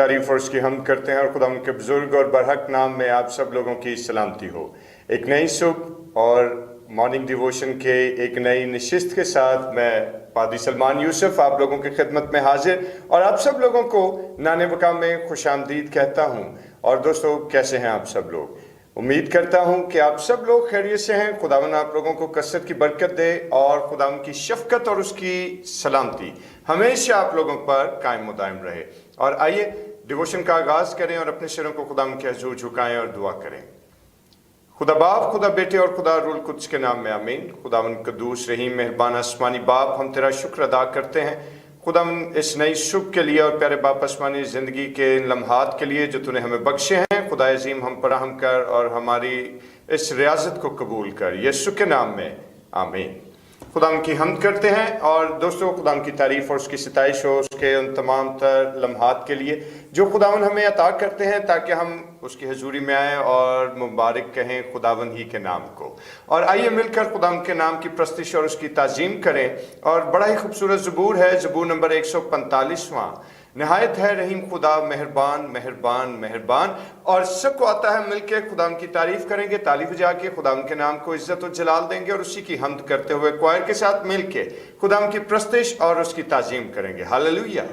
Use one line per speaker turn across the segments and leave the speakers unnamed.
तारीफ और उसकी हम करते हैं और खुदा उनके बुजुर्ग और बरहक नाम में आप सब लोगों की सलामती हो। एक नई सुबह और मॉर्निंग डिवोशन के एक नई नशिस्त के साथ मैं पादी सलमान यूसुफ आप लोगों की खिदमत में हाजिर और आप सब लोगों को नाने बका में खुशामदीद कहता हूँ। और दोस्तों, कैसे हैं आप सब लोग? उम्मीद करता हूँ कि आप सब लोग खैरियत से हैं। खुदावन आप लोगों को कसरत की बरकत दे और खुदावन की शफकत और उसकी सलामती हमेशा आप लोगों पर कायम मुदायम रहे। और आइए डिवोशन का आगाज करें और अपने सिरों को खुदावन के हुजूर झुकाएं और दुआ करें। खुदा बाप, खुदा बेटे और खुदा रूल कुद्स के नाम में आमीन। खुदावन कद्दूस रहीम मेहरबान आसमानी बाप, हम तेरा शुक्र अदा करते हैं खुदावन इस नई सुबह के लिए और प्यारे बाप आसमानी ज़िंदगी के इन लम्हात के लिए जो तूने हमें बख्शे हैं। खुदा अजीम हम पर रहम कर और हमारी इस रियाजत को कबूल कर, यीशु के नाम में आमीन। खुदावन की हमद करते हैं और दोस्तों, खुदावन की तारीफ़ और उसकी सिताइश हो उसके उन तमाम तर लम्हात के लिए जो खुदावन हमें अता करते हैं ताकि हम उसकी हजूरी में आएँ और मुबारक कहें खुदावन ही के नाम को। और आइए मिलकर खुदावन के नाम की प्रस्तिश और उसकी ताज़ीम करें। और बड़ा ही खूबसूरत ज़बूर है, ज़बूर नंबर 145वां। नहायत है रहीम खुदा, मेहरबान मेहरबान मेहरबान। और सबको आता है मिलके खुदाम की तारीफ करेंगे, ताली बजा के खुदाम के नाम को इज्जत और जलाल देंगे और उसी की हमद करते हुए क्वायर के साथ मिलके खुदाम की प्रस्तिश और उसकी ताजीम करेंगे। हालेलुया।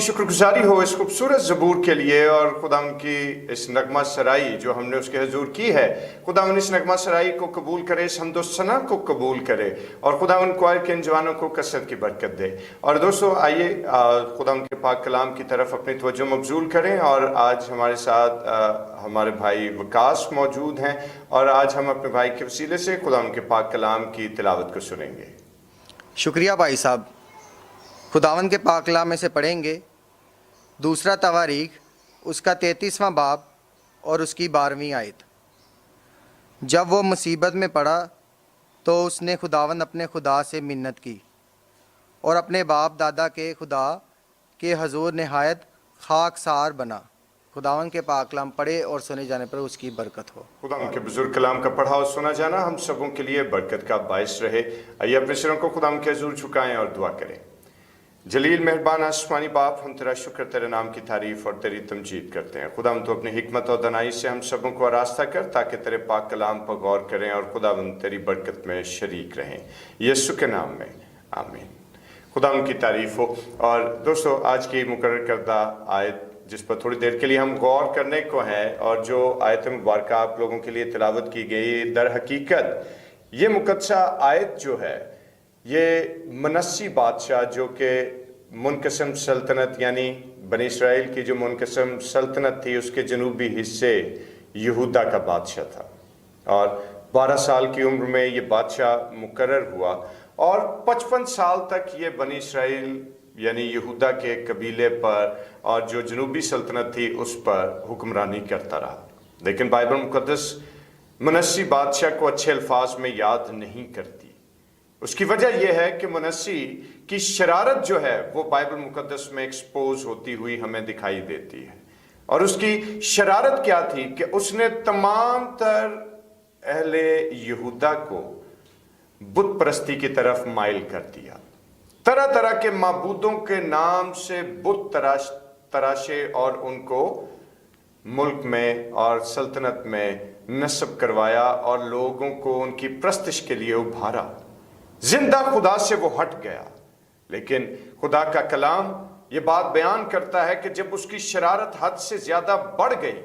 शुक्रगुजारी हो इस खूबसूरत ज़बूर के लिए और खुदाम की इस नगमा सराई जो हमने उसके हजूर की है। खुदावन इस नगमा सराई को कबूल करे, इस हम्दो सना को कबूल करे और खुदावन क्वायर के इन जवानों को कसरत की बरकत दे। और दोस्तों, आइए खुदावन के पाक कलाम की तरफ अपनी तवज्जो मबजूल करें। और आज हमारे साथ हमारे भाई वकास मौजूद हैं और आज हम अपने भाई के वसीले से खुदावन के पाक कलाम की तिलावत को सुनेंगे।
शुक्रिया भाई साहब। खुदावन के पाक कलाम में से पढ़ेंगे दूसरा तवारीख उसका 33वां बाब और उसकी 12वीं आयत। जब वो मुसीबत में पड़ा तो उसने खुदावन अपने खुदा से मिन्नत की और अपने बाप दादा के खुदा के हजूर नहायत खाकसार बना। खुदावन के पाक कलाम पढ़े और सुने जाने पर उसकी बरकत हो।
खुदावन के बुजुर्ग कलाम का पढ़ा और सुना जाना हम सबों के लिए बरकत का बायस रहे। आइए अपने सिरों को खुदावन के हजूर झुकाएं और दुआ करें। जलील मेहरबान आसमानी बाप, हम तेरा शुक्र, तेरे नाम की तारीफ और तेरी तमजीद करते हैं। खुदा हम तो अपनी हिकमत और दनाई से हम सबों को आरास्ता कर ताकि तेरे पाक कलाम पर गौर करें और खुदावन तेरी बरकत में शरीक रहें, यीशु के नाम में आमीन। खुदा उनकी तारीफ हो। और दोस्तों, आज की मुकर्रर करदा आयत जिस पर थोड़ी देर के लिए हम गौर करने को हैं और जो आयत मुबारक आप लोगों के लिए तिलावत की गई, दर हकीकत ये मुकद्दसा आयत जो है ये मनस्सी बादशाह जो कि मुनकसम सल्तनत यानी बनी इसराइल की जो मुनकसम सल्तनत थी उसके जनूबी हिस्से यहूदा का बादशाह था। और 12 साल की उम्र में ये बादशाह मुकर्रर हुआ और 55 साल तक ये बनी इसराइल यानी यहूदा के कबीले पर और जो जनूबी सल्तनत थी उस पर हुक्मरानी करता रहा। लेकिन बाइबल मुकद्दस मुनस्सी बादशाह को अच्छे अल्फाज में याद नहीं करती। उसकी वजह यह है कि मुनस्सी की शरारत जो है वो बाइबल मुकद्दस में एक्सपोज होती हुई हमें दिखाई देती है। और उसकी शरारत क्या थी कि उसने तमाम तर अहले यहूदा को बुत परस्ती की तरफ माइल कर दिया। तरह तरह के माबूदों के नाम से बुत तराशे और उनको मुल्क में और सल्तनत में नस्ब करवाया और लोगों को उनकी प्रस्तिश के लिए उभारा। जिंदा खुदा से वो हट गया। लेकिन खुदा का कलाम ये बात बयान करता है कि जब उसकी शरारत हद से ज्यादा बढ़ गई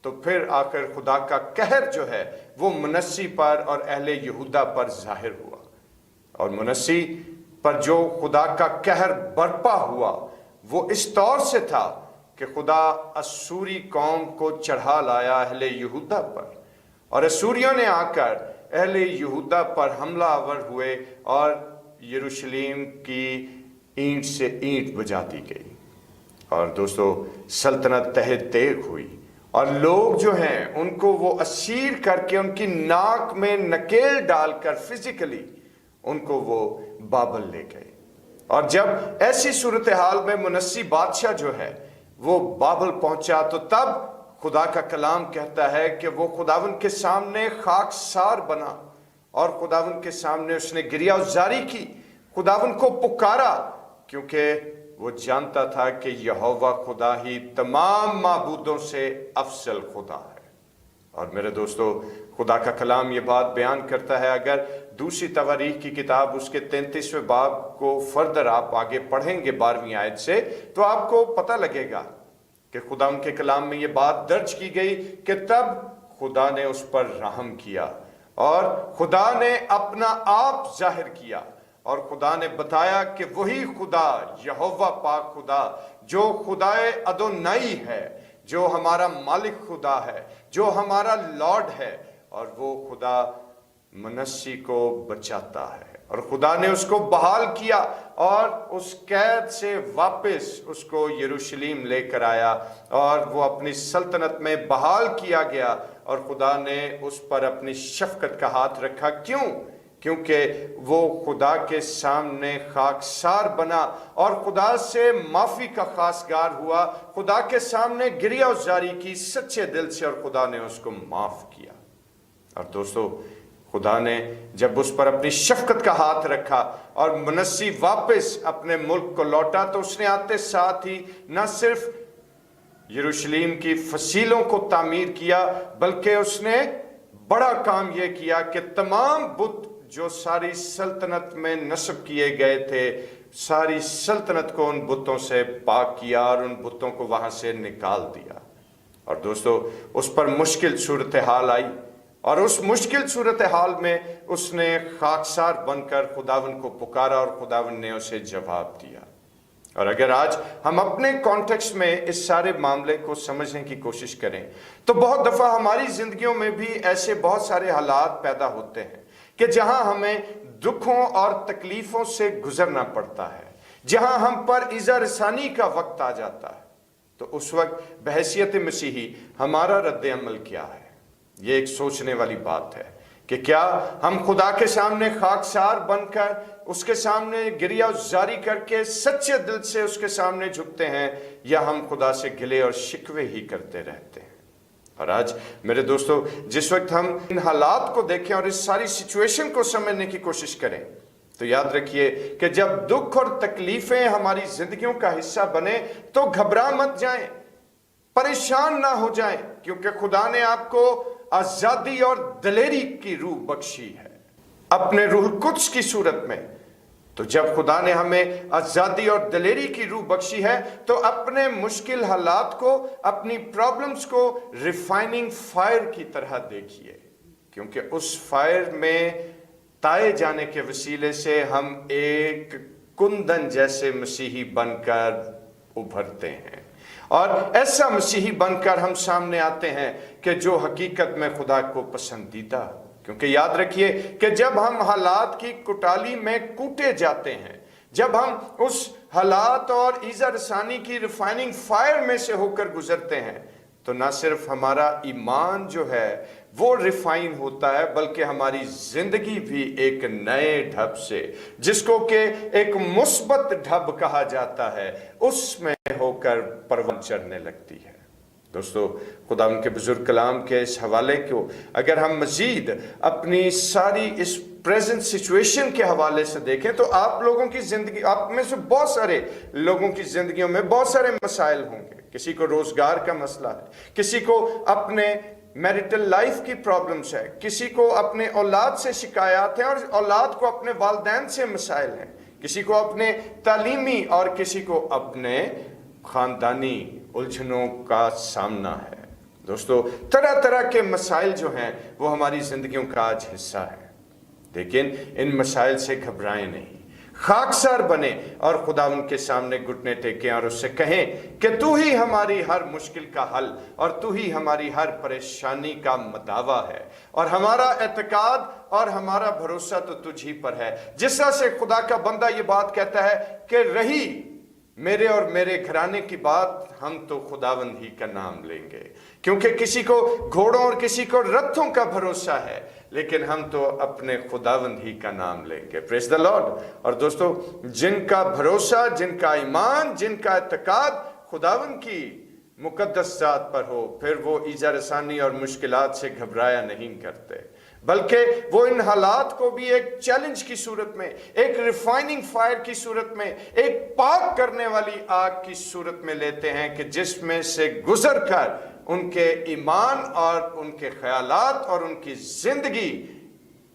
तो फिर आखिर खुदा का कहर जो है वो मुनस्सी पर और अहले यहूदा पर जाहिर हुआ। और मुनस्सी पर जो खुदा का कहर बरपा हुआ वो इस तौर से था कि खुदा असूरी कौम को चढ़ा लाया अहले यहूदा पर, और असूरियों ने आकर अहले यहूदा पर हमलावर हुए और यरूशलेम की ईंट से ईंट बजा दी गई। और दोस्तों सल्तनत तहे तेग हुई और लोग जो हैं उनको वो असीर करके उनकी नाक में नकेल डालकर फिजिकली उनको वो बाबल ले गए। और जब ऐसी सूरत हाल में मुनस्सी बादशाह जो है वो बाबल पहुंचा तो तब खुदा का कलाम कहता है कि वो खुदावन के सामने खाकसार बना और खुदावन के सामने उसने गिरियाजारी की, खुदावन को पुकारा, क्योंकि वो जानता था कि यहोवा खुदा ही तमाम माबूदों से अफजल खुदा है। और मेरे दोस्तों खुदा का कलाम ये बात बयान करता है, अगर दूसरी तवारीख की किताब उसके 33वें बाब को फर्दर आप आगे पढ़ेंगे 12वीं आयत से, तो आपको पता लगेगा कि खुदा के कलाम में ये बात दर्ज की गई कि तब खुदा ने उस पर रहम किया और खुदा ने अपना आप जाहिर किया और खुदा ने बताया कि वही खुदा यहोवा पाक खुदा जो खुदाए अदोनाई है, जो हमारा मालिक खुदा है, जो हमारा लॉर्ड है, और वो खुदा मुनस्सी को बचाता है। और खुदा ने उसको बहाल किया और उस कैद से वापस उसको यरूशलेम लेकर आया और वो अपनी सल्तनत में बहाल किया गया और खुदा ने उस पर अपनी शफकत का हाथ रखा। क्यों? क्योंकि वो खुदा के सामने खाकसार बना और खुदा से माफी का खासगार हुआ, खुदा के सामने गिरियाजारी की सच्चे दिल से और खुदा ने उसको माफ किया। और दोस्तों खुदा ने जब उस पर अपनी शफकत का हाथ रखा और मुनस्सी वापस अपने मुल्क को लौटा तो उसने आते साथ ही न सिर्फ यरूशलेम की फसीलों को तामीर किया बल्कि उसने बड़ा काम यह किया कि तमाम बुत जो सारी सल्तनत में नस्ब किए गए थे, सारी सल्तनत को उन बुतों से पाक किया और उन बुतों को वहां से निकाल दिया। और दोस्तों उस पर मुश्किल सूरत हाल आई और उस मुश्किल सूरत हाल में उसने खाकसार बनकर खुदावन को पुकारा और खुदावन ने उसे जवाब दिया। और अगर आज हम अपने कॉन्टेक्स्ट में इस सारे मामले को समझने की कोशिश करें तो बहुत दफा हमारी जिंदगियों में भी ऐसे बहुत सारे हालात पैदा होते हैं कि जहां हमें दुखों और तकलीफों से गुजरना पड़ता है, जहां हम पर इज़ा रसानी का वक्त आ जाता है, तो उस वक्त बहैसियत मसीही हमारा रद्द अमल क्या है? ये एक सोचने वाली बात है कि क्या हम खुदा के सामने खाकसार बनकर उसके सामने गिरियाजारी करके सच्चे दिल से उसके सामने झुकते हैं या हम खुदा से गिले और शिकवे ही करते रहते हैं? और आज मेरे दोस्तों जिस वक्त हम इन हालात को देखें और इस सारी सिचुएशन को समझने की कोशिश करें तो याद रखिए कि जब दुख और तकलीफें हमारी जिंदगियों का हिस्सा बने तो घबरा मत जाएं, परेशान ना हो जाएं, क्योंकि खुदा ने आपको आजादी और दलेरी की रूह बख्शी है अपने रूह कुद्स की सूरत में। तो जब खुदा ने हमें आजादी और दलेरी की रूह बख्शी है तो अपने मुश्किल हालात को, अपनी प्रॉब्लम्स को रिफाइनिंग फायर की तरह देखिए, क्योंकि उस फायर में ताए जाने के वसीले से हम एक कुंदन जैसे मसीही बनकर उभरते हैं और ऐसा मसीही बनकर हम सामने आते हैं कि जो हकीकत में खुदा को पसंदीदा। क्योंकि याद रखिए कि जब हम हालात की कुटाली में कूटे जाते हैं, जब हम उस हालात और इज़ा रसानी की रिफाइनिंग फायर में से होकर गुजरते हैं, तो ना सिर्फ हमारा ईमान जो है وہ ریفائن ہوتا ہے، بلکہ ہماری زندگی بھی ایک نئے ڈھب سے، جس کو کہ ایک مثبت ڈھب کہا جاتا ہے، اس میں ہو کر پروان چڑھنے لگتی ہے۔ دوستو، خدا ان کے بزرگ کلام کے اس حوالے کو اگر ہم مزید اپنی ساری اس پریزنٹ سچویشن کے حوالے سے دیکھیں تو آپ لوگوں کی زندگی، آپ میں سے بہت سارے لوگوں کی زندگیوں میں بہت سارے مسائل ہوں گے۔ کسی کو روزگار کا مسئلہ ہے، کسی کو اپنے میرٹل لائف کی پرابلمز ہے، کسی کو اپنے اولاد سے شکایات ہیں اور اولاد کو اپنے والدین سے مسائل ہیں، کسی کو اپنے تعلیمی اور کسی کو اپنے خاندانی الجھنوں کا سامنا ہے۔ دوستو، طرح طرح کے مسائل جو ہیں وہ ہماری زندگیوں کا آج حصہ ہے، لیکن ان مسائل سے گھبرائیں نہیں، خاکسار بنے اور خدا ان کے سامنے گھٹنے ٹیکیں اور اس سے کہیں کہ تو ہی ہماری ہر مشکل کا حل اور تو ہی ہماری ہر پریشانی کا مداوا ہے، اور ہمارا اعتقاد اور ہمارا بھروسہ تو تجھ ہی پر ہے۔ جس طرح سے خدا کا بندہ یہ بات کہتا ہے کہ رہی میرے اور میرے گھرانے کی بات، ہم تو خداوند ہی کا نام لیں گے، کیونکہ کسی کو گھوڑوں اور کسی کو رتھوں کا بھروسہ ہے، لیکن ہم تو اپنے خداوند ہی کا نام لیں گے۔ پریز دی لارڈ۔ اور دوستو، جن کا بھروسہ، جن کا ایمان، جن کا اعتقاد خداوند کی مقدس ذات پر ہو، پھر وہ ایذا رسانی اور مشکلات سے گھبرایا نہیں کرتے، بلکہ وہ ان حالات کو بھی ایک چیلنج کی صورت میں، ایک ریفائننگ فائر کی صورت میں، ایک پاک کرنے والی آگ کی صورت میں لیتے ہیں کہ جس میں سے گزر کر ان کے ایمان اور ان کے خیالات اور ان کی زندگی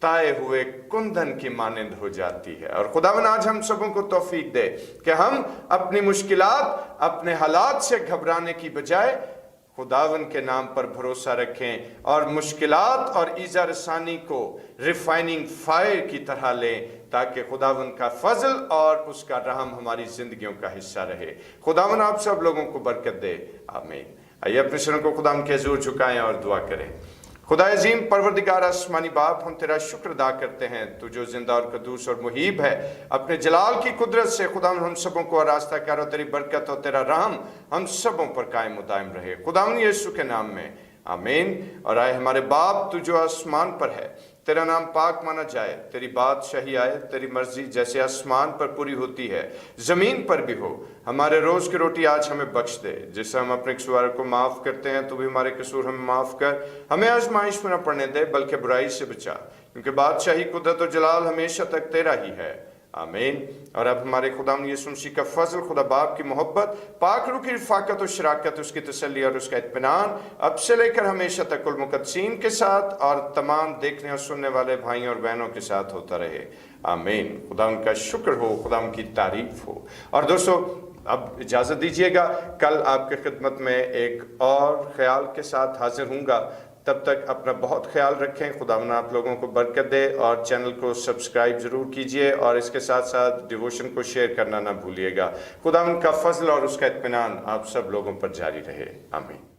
تائے ہوئے کندن کی مانند ہو جاتی ہے۔ اور خداوند آج ہم سبوں کو توفیق دے کہ ہم اپنی مشکلات، اپنے حالات سے گھبرانے کی بجائے خداوند کے نام پر بھروسہ رکھیں اور مشکلات اور ایذا رسانی کو ریفائننگ فائر کی طرح لیں، تاکہ خداوند کا فضل اور اس کا رحم ہماری زندگیوں کا حصہ رہے۔ خداوند آپ سب لوگوں کو برکت دے، آمین۔ آئیے اپنے سروں کو خداوند کے حضور جھکائیں اور دعا کریں۔ خدا عظیم پروردگار آسمانی باپ، ہم تیرا شکر ادا کرتے ہیں، تو جو زندہ اور قدوس اور محیب ہے، اپنے جلال کی قدرت سے خداوند ہم سبوں کو آراستہ کر، اور تیری برکت اور تیرا رحم ہم سبوں پر قائم و دائم رہے، خداوند یسوع کے نام میں، آمین۔ اور آئے ہمارے باپ، تو جو آسمان پر ہے، تیرا نام پاک مانا جائے، تیری بادشاہی آئے، تیری مرضی جیسے آسمان پر پوری ہوتی ہے زمین پر بھی ہو۔ ہمارے روز کی روٹی آج ہمیں بخش دے، جس سے ہم اپنے قصواروں کو معاف کرتے ہیں، تو بھی ہمارے قصور ہمیں معاف کر، ہمیں آزمائش میں نہ پڑنے دے بلکہ برائی سے بچا، کیونکہ بادشاہی، قدرت اور جلال ہمیشہ تک تیرا ہی ہے، آمین۔ اور اب ہمارے خداوند یسوع مسیح کا فضل، خدا باپ کی محبت، پاک روح کی رفاقت و شراکت، اس کی تسلی اور اس کا اطمینان اب سے لے کر ہمیشہ تک کل مقدسین کے ساتھ اور تمام دیکھنے اور سننے والے بھائیوں اور بہنوں کے ساتھ ہوتا رہے، آمین۔ خدا ان کا شکر ہو، خدا ان کی تعریف ہو۔ اور دوستو، اب اجازت دیجیے گا، کل آپ کے خدمت میں ایک اور خیال کے ساتھ حاضر ہوں گا۔ تب تک اپنا بہت خیال رکھیں، خداوند آپ لوگوں کو برکت دے، اور چینل کو سبسکرائب ضرور کیجئے، اور اس کے ساتھ ساتھ ڈیووشن کو شیئر کرنا نہ بھولیے گا۔ خداوند کا فضل اور اس کا اطمینان آپ سب لوگوں پر جاری رہے، آمین۔